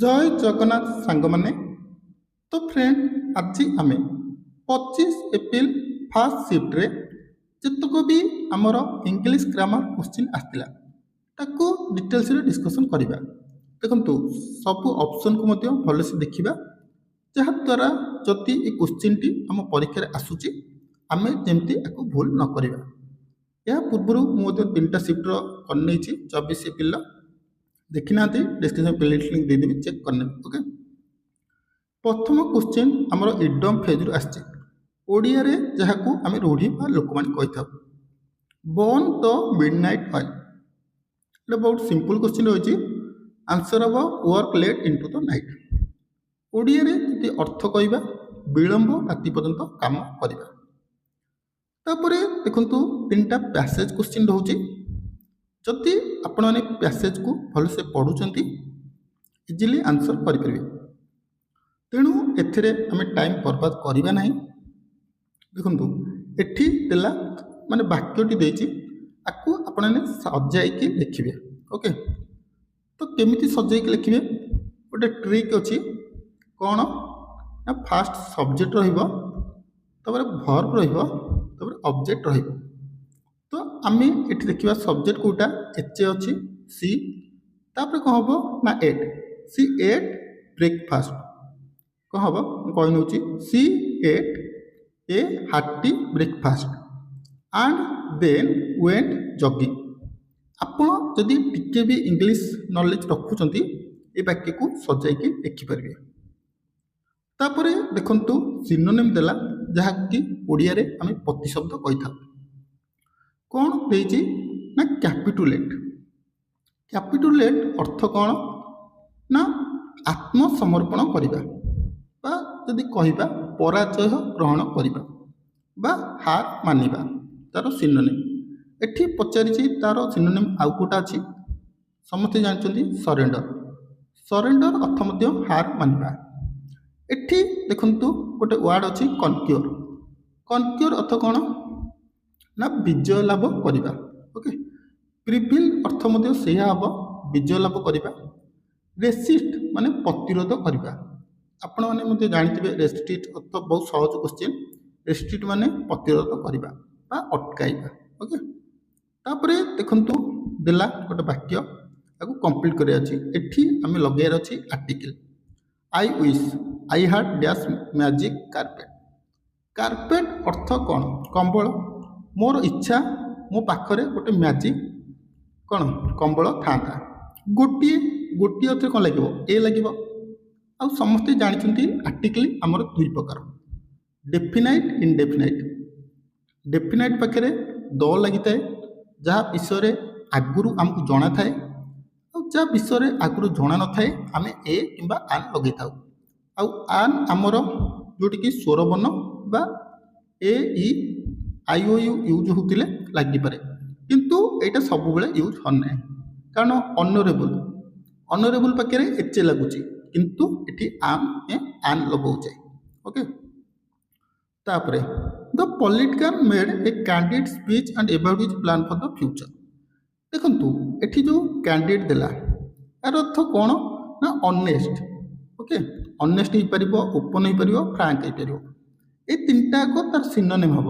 ଜୟ ଜଗନ୍ନାଥ ସାଙ୍ଗମାନେ। ତ ଫ୍ରେଣ୍ଡ, ଆଜି ଆମେ 25 ଏପ୍ରିଲ ଫାର୍ଷ୍ଟ ସିଫ୍ଟରେ ଯେତକ ବି ଆମର ଇଂଲିଶ ଗ୍ରାମାର କ୍ୱେଶ୍ଚିନ୍ ଆସିଥିଲା ତାକୁ ଡିଟେଲ୍ସରେ ଡିସ୍କସନ୍ କରିବା। ଦେଖନ୍ତୁ, ସବୁ ଅପସନ୍କୁ ମଧ୍ୟ ଭଲସେ ଦେଖିବା, ଯାହାଦ୍ୱାରା ଯଦି ଏ କ୍ୱେଶ୍ଚିନ୍ଟି ଆମ ପରୀକ୍ଷାରେ ଆସୁଛି ଆମେ ଯେମିତି ଏହାକୁ ଭୁଲ ନ କରିବା। ଏହା ପୂର୍ବରୁ ମୁଁ ମଧ୍ୟ 3ଟା ସିଫ୍ଟର କରିନେଇଛି 24 ଏପ୍ରିଲର। ଦେଖିନାହାନ୍ତି, ଡିସ୍କ୍ରିପ୍ସନ୍ ପ୍ଲେଲିଷ୍ଟ ଲିଙ୍କ୍ ଦେଇଦେବି, ଚେକ୍ କରିନେବେ। ଓକେ, ପ୍ରଥମ କ୍ୱେଶ୍ଚିନ୍ ଆମର ଇଡମ୍ ଫେଜ୍ରୁ ଆସିଛି, ଓଡ଼ିଆରେ ଯାହାକୁ ଆମେ ରୂଢ଼ି ବା ଲୋକମାନେ କହିଥାଉ। ବର୍ନ ଦ ମିଡ୍ ନାଇଟ୍ ଅଏଲ୍। ଏଇଟା ବହୁତ ସିମ୍ପଲ୍ କ୍ୱେଶ୍ଚିନ୍ ରହିଛି। ଆନ୍ସର୍ ହେବ ୱାର୍କ ଲେଟ୍ ଇଣ୍ଟୁ ଦ ନାଇଟ୍। ଓଡ଼ିଆରେ ଯଦି ଅର୍ଥ କହିବା, ବିଳମ୍ବ ରାତି ପର୍ଯ୍ୟନ୍ତ କାମ କରିବା। ତାପରେ ଦେଖନ୍ତୁ, 3ଟା ପ୍ୟାସେଜ୍ କ୍ୱେଶ୍ଚିନ୍ ରହୁଛି। ଯଦି ଆପଣମାନେ ପ୍ୟାସେଜକୁ ଭଲସେ ପଢ଼ୁଛନ୍ତି ଇଜିଲି ଆନ୍ସର୍ କରିପାରିବେ। ତେଣୁ ଏଥିରେ ଆମେ ଟାଇମ୍ ବର୍ବାଦ କରିବା ନାହିଁ। ଦେଖନ୍ତୁ, ଏଠି ଦେଲା ମାନେ ବାକ୍ୟଟି ଦେଇଛି, ଆକୁ ଆପଣମାନେ ସଜାଇକି ଲେଖିବେ। ଓକେ, ତ କେମିତି ସଜାଇକି ଲେଖିବେ? ଗୋଟେ ଟ୍ରିକ୍ ଅଛି। କ'ଣ ନା, ଫାଷ୍ଟ ସବଜେକ୍ଟ ରହିବ, ତାପରେ ଭର୍ବ ରହିବ, ତାପରେ ଅବଜେକ୍ଟ ରହିବ। ତ ଆମେ ଏଠି ଦେଖିବା ସବଜେକ୍ଟ କେଉଁଟା, ଏଚ୍ ଅଛି, ସି, ତାପରେ କ'ଣ ହେବ ନା ଏଟ୍। C at breakfast. କ'ଣ ହେବ ମୁଁ କହି ନେଉଛି, she ate a hearty breakfast and then went jogging. ଆପଣ ଯଦି ଟିକେ ବି ଇଂଲିଶ ନଲେଜ ରଖୁଛନ୍ତି ଏ ବାକ୍ୟକୁ ସଜାଇକି ଲେଖିପାରିବେ। ତାପରେ ଦେଖନ୍ତୁ, ସିନୋନିମ୍ ଦେଲା, ଯାହାକି ଓଡ଼ିଆରେ ଆମେ ପ୍ରତିଶବ୍ଦ କହିଥାଉ। କ'ଣ ଦେଇଛି ନା କ୍ୟାପିଟୁଲେଟ୍। କ୍ୟାପିଟୁଲେଟ୍ ଅର୍ଥ କ'ଣ ନା ଆତ୍ମସମର୍ପଣ କରିବା, ବା ଯଦି କହିବା ପରାଜୟ ଗ୍ରହଣ କରିବା ବା ହାର ମାନିବା, ତା'ର ସିନୋନିମ୍। ଏଠି ପଚାରିଛି ତା'ର ସିନୋନିମ୍ ଆଉ କେଉଁଟା ଅଛି, ସମସ୍ତେ ଜାଣିଛନ୍ତି ସରେଣ୍ଡର। ସରେଣ୍ଡର ଅର୍ଥ ମଧ୍ୟ ହାର ମାନିବା। ଏଠି ଦେଖନ୍ତୁ ଗୋଟେ ୱାର୍ଡ଼ ଅଛି କନକ୍ୟୁର। କନକ୍ୟୁର ଅର୍ଥ କ'ଣ ନା ବିଜୟ ଲାଭ କରିବା। ଓକେ, ପ୍ରିଭିଲ୍ ଅର୍ଥ ମଧ୍ୟ ସେଇଆ ହେବ, ବିଜୟ ଲାଭ କରିବା। ରେସିଷ୍ଟ ମାନେ ପ୍ରତିରୋଧ କରିବା। ଆପଣମାନେ ମଧ୍ୟ ଜାଣିଥିବେ ରେଷ୍ଟ୍ରିକ୍ଟ ଅର୍ଥ ବହୁତ ସହଜ କ୍ୱେଶ୍ଚିନ୍। ରେଷ୍ଟ୍ରିକ୍ଟ ମାନେ ପ୍ରତିରୋଧ କରିବା ବା ଅଟକାଇବା। ଓକେ, ତାପରେ ଦେଖନ୍ତୁ ଦେଲା ଗୋଟେ ବାକ୍ୟ, ତାକୁ କମ୍ପ୍ଲିଟ୍ କରିବାର ଅଛି। ଏଠି ଆମେ ଲଗାଇବାର ଅଛି article. I wish I had dash magic carpet. Carpet ଅର୍ଥ କ'ଣ, କମ୍ବଳ। ମୋର ଇଚ୍ଛା ମୋ ପାଖରେ ଗୋଟେ ମ୍ୟାଜିକ୍ କ'ଣ କମ୍ବଳ ଥାଆନ୍ତା। ଗୋଟିଏ ଅର୍ଥରେ କ'ଣ ଲାଗିବ, ଏ ଲାଗିବ। ଆଉ ସମସ୍ତେ ଜାଣିଛନ୍ତି ଆର୍ଟିକିଲ୍ ଆମର 2 ପ୍ରକାର, ଡେଫିନାଇଟ୍, ଇନଡେଫିନାଇଟ୍। ଡେଫିନାଇଟ୍ ପାଖରେ ଦ ଲାଗିଥାଏ, ଯାହା ବିଷୟରେ ଆଗରୁ ଆମକୁ ଜଣାଥାଏ, ଆଉ ଯାହା ବିଷୟରେ ଆଗରୁ ଜଣା ନଥାଏ ଆମେ ଏ କିମ୍ବା ଆନ୍ ଲଗେଇଥାଉ। ଆଉ ଆନ୍ ଆମର ଯେଉଁଠିକି ସ୍ୱରବର୍ଣ୍ଣ ବା A E I O U use ହେଉଥିଲେ ଲାଗିପାରେ, କିନ୍ତୁ ଏଇଟା ସବୁବେଳେ ୟୁଜ୍ ହଁ ନାହିଁ, କାରଣ ଅନରେବୁଲ୍ ପାଖରେ ଏଚ୍ ଲାଗୁଛି, କିନ୍ତୁ ଏଠି ଆନ୍ ଲଗାଉଛେ। ଓକେ, ତାପରେ the politician made a candid speech and about his plan for the future. ଦେଖନ୍ତୁ, ଏଠି ଯେଉଁ କ୍ୟାଣ୍ଡିଡ୍ ଦେଲା, ଏହାର ଅର୍ଥ କ'ଣ ନା ଅନେଷ୍ଟ। ଓକେ, ଅନେଷ୍ଟ ହେଇପାରିବ, ଓପନ୍ ହେଇପାରିବ, ଫ୍ରାଙ୍କ ହେଇପାରିବ। ଏଇ 3ଟା ଯାକ ତାର ସିନୋନିମ୍ ହେବ।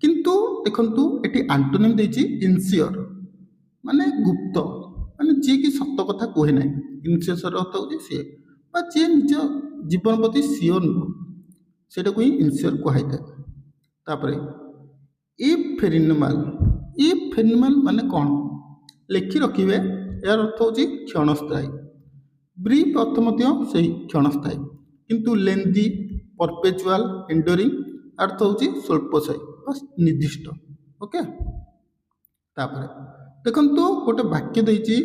କିନ୍ତୁ ଦେଖନ୍ତୁ, ଏଠି ଆଣ୍ଟୋନିମ୍ ଦେଇଛି ଇନସିଓର, ମାନେ ଗୁପ୍ତ, ମାନେ ଯିଏକି ସତ କଥା କୁହେ ନାହିଁ। ଇନସିଓର ଅର୍ଥ ହେଉଛି ସିଏ, ବା ଯିଏ ନିଜ ଜୀବନ ପ୍ରତି ସିଓର ନୁହଁ, ସେଇଟାକୁ ହିଁ ଇନସିଓର କୁହାଯାଇଥାଏ। ତାପରେ ଇଫେନିମାଲ ମାନେ କ'ଣ, ଲେଖି ରଖିବେ, ଏହାର ଅର୍ଥ ହେଉଛି କ୍ଷଣସ୍ଥାୟୀ। ବ୍ରିଫ୍ ଅର୍ଥ ମଧ୍ୟ ସେହି କ୍ଷଣସ୍ଥାୟୀ, କିନ୍ତୁ ଲେନ୍ଦି, ପରପେଚୁଆଲ, ଏଣ୍ଡୋରିଂ ଅର୍ଥ ହେଉଛି ସ୍ୱଳ୍ପସ୍ଥାୟୀ ବା ନିର୍ଦ୍ଦିଷ୍ଟ। ଓକେ, ତାପରେ ଦେଖନ୍ତୁ ଗୋଟେ ବାକ୍ୟ ଦେଇଛି,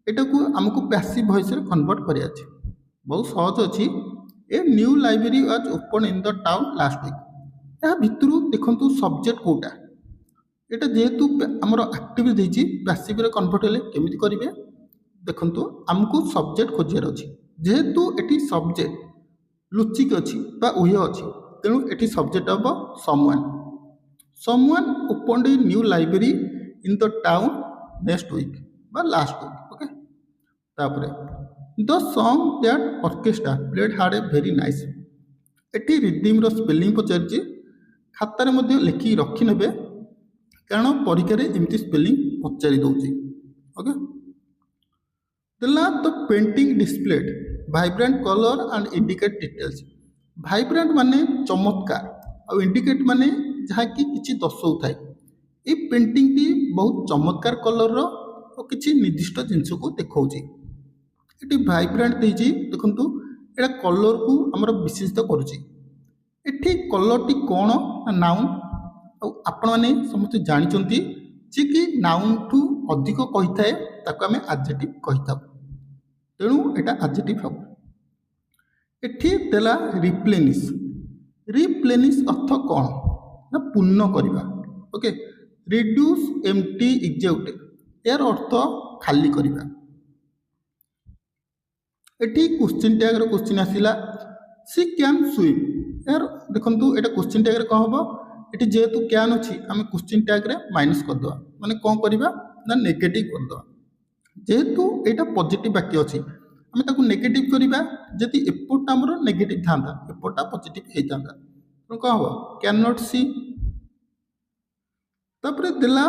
ଏଟାକୁ ଆମକୁ ପ୍ୟାସିଭ୍ ଭଏସ୍ରେ କନଭର୍ଟ କରିବାର ଅଛି। ବହୁତ ସହଜ ଅଛି। A new library was open in the town last week. ଏହା ଭିତରୁ ଦେଖନ୍ତୁ ସବଜେକ୍ଟ କେଉଁଟା। ଏଇଟା ଯେହେତୁ ଆମର ଆକ୍ଟିଭ୍ ଦେଇଛି, ପ୍ୟାସିଭ୍ରେ କନଭର୍ଟ ହେଲେ କେମିତି କରିବେ, ଦେଖନ୍ତୁ ଆମକୁ ସବଜେକ୍ଟ ଖୋଜିବାର ଅଛି। ଯେହେତୁ ଏଠି ସବଜେକ୍ଟ ଲୁଚିକି ଅଛି ବା ଉହ୍ୟ ଅଛି, ତେଣୁ ଏଠି ସବଜେକ୍ଟ ହେବ someone opened a new library in the town next week ବା ଲାଷ୍ଟ ୱିକ୍। ଓକେ, ତାପରେ the song that orchestra played hard a very nice. एटी रिदिम रो स्पेलिंग पचारिଛି खातार मध्य लिखि रखी नेबे कारण परीक्षा रे एमती स्पेलिंग पचारि दउची। ओके देला the painting displayed vibrant colour and indicate details. Vibrant माने चमत्कार और इंडिकेट माने जहाँ कि किछि दर्शाउ थाए। ये पेंटिंग टी बहुत चमत्कार कलर रो और किछि निर्दिष्ट जिनिस को देखाउची। एटी वाइब्रेंट देछि देखंतु एटा कलर को हमर विशेषित करूची। एठी कलर टी कोन ना नाउन और आपण माने समस्त जानिचंती जे कि नाउन टू अधिक कहि थाए ताको हमें एडजेक्टिव कहि थाउ। तेणु एटा एडजेक्टिव हम एठी देला रिप्लेनिश। रिप्लेनिश अर्थ कौन ना पूर्ण करवा। ओके रिड्यूस एम्प्टी एग्जीक्यूटिव यार अर्थ खाली करवा। एठी क्वेश्चन टैग रो क्वेश्चन आसिला सी कैन स्विम। यार देखंतु एटा क्वेश्चन टैग रे कौन हबो एठी जेहेतु कैन अछि हम क्वेश्चन टैग रे माइनस कर दवा माने कौन करवा ना नेगेटिव कर दवा। जेहेतु एटा पॉजिटिव वाक्य अछि आम ताकू नेगेटिव करवा जदि एपटा हमर नेगेटिव थांता एपटा पॉजिटिव हेतांता तो कौन हम कैन नॉट सी। तापर देला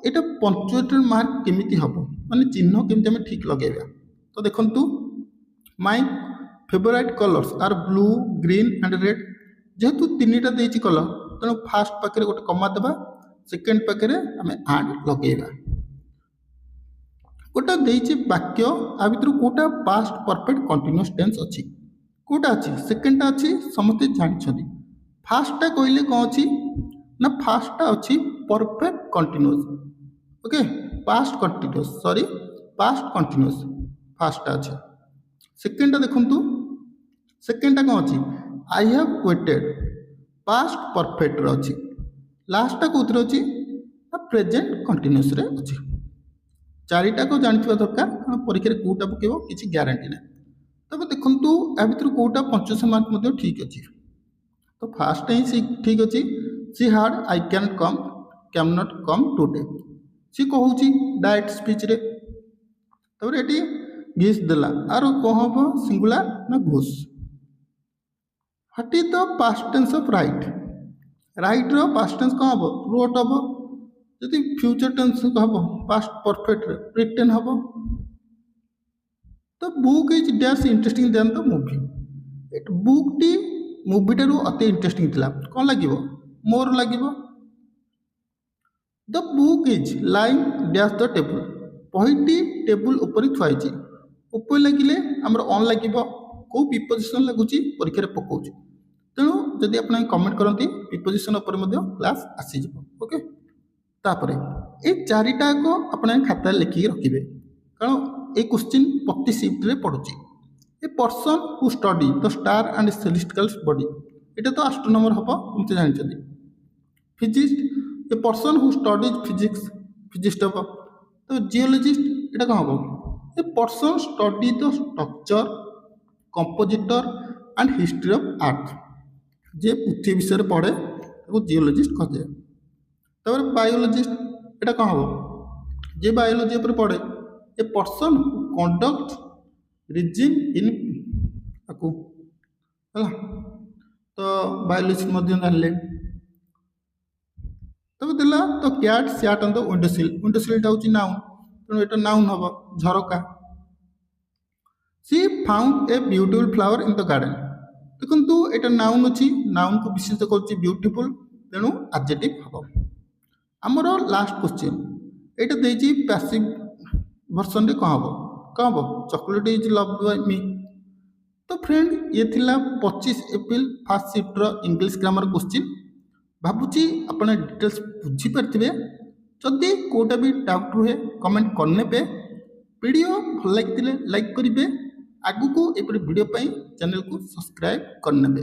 एटा पंक्चुएटेड मार्क केमिति हबो माने चिन्ह केमिति हम ठीक लगेबा। तो देखंतु my favourite colours are blue green and red. जेहेतु तीनटा देछि कलर तेणु फास्ट पाखे गोटे कमा देबा सेकेंड पाखे आम एंड लगेबा। गोटा देछि वाक्य आ भितर कोटा पास्ट परफेक्ट कंटीन्यूअस टेंस अछि कोटा अछि सेकेंडटा अछि समस्त जानिछथि। फास्टटा कहले कोन अछि ना फास्टटा अछि perfect continuous. Okay past continuous sorry past continuous फास्टटा अछि। सेकेंडटा देखंतु सेकेंडटा कोन अछि I have waited past perfect रे अछि। लास्टटा कोथरे अछि ना प्रेजेंट कंटीन्यूअस रे अछि। चारिटा को जानिथिबा दरकार कारण परीक्षा रे कोटा पकेबो किछि ग्यारंटी नै। तब देखंतु आ भितर कोटा 55 मार्क मध्ये ठीक अछि। तो फास्ट ही सी ठीक अछि she had I can not come today. सी कहूची डायरेक्ट स्पीच रे। तब एटी घिस देला आरो कहबो सिंगुलर ना घुस। What is the past tense of write. Write रो पास्ट टेंस कोन हबो रोट हबो। यदि फ्यूचर टेंस हम पास्ट परफेक्ट रिटर्न हम तो book is dash interesting than the movie. Book टी मूवी ठारू अति इंटरेस्टिंग थिला कौन लगे मोर लगे। The book is lying dash the table. बहीटी टेबुल उपर थुआई उपर लगिले आमर ऑन लगे कौ प्रिपोजिशन लगुच परीक्षा पकाउछ। तेणु जदि आप कमेंट करती प्रिपोजिशन उपर क्लास आसीज। ओके तापरे ये चारिटा को अपने खाता लिखिक रखिए कारण ये क्वेश्चन प्रति शिफ्ट रे पड़ुची। A person who study the star and celestial body एटा तो एस्ट्रोनॉमर हम समझे जानते। Physicist a person who studies physics physicist हम। तो जियोलॉजिस्ट एटा कौन हम a person study the structure composition and history of earth. जे पृथ्वी विषय पढ़े जियोलॉजिस्ट कहे। तब बायोलॉजिस्ट एटा कौन हम जे बायोलॉजी पर पढ़े a person conduct reason in आकु है। तो बायोलॉजिस्ट मध्य जानले। तब देला तो cat sat on the windowsill. विंडोसिलटा होची नाउन तेणु एटा नाउन हम झरका। She found a beautiful flower in the garden. देखंतु एटा नाउन अछि नाउन को विशेषित करछि ब्यूटीफुल तेणु एडजेक्टिव हम। आमर लास्ट क्वेश्चन एटा देछि पैसिव वर्सन रे कौन हम चॉकलेट इज लव्ड बाय मी। तो फ्रेंड ये थिला 25 एप्रिल फर्स्ट शिफ्ट रो इंग्लिश ग्रामर क्वेश्चन। भाबुची अपने डिटेल्स बुझी पारथिबे। जदि कोटा भी डाउट रुहे कमेंट करने पे वीडियो भल लगिले लाइक करिवे। आगु को एपरि वीडियो पई चैनल को सब्सक्राइब करनेबे।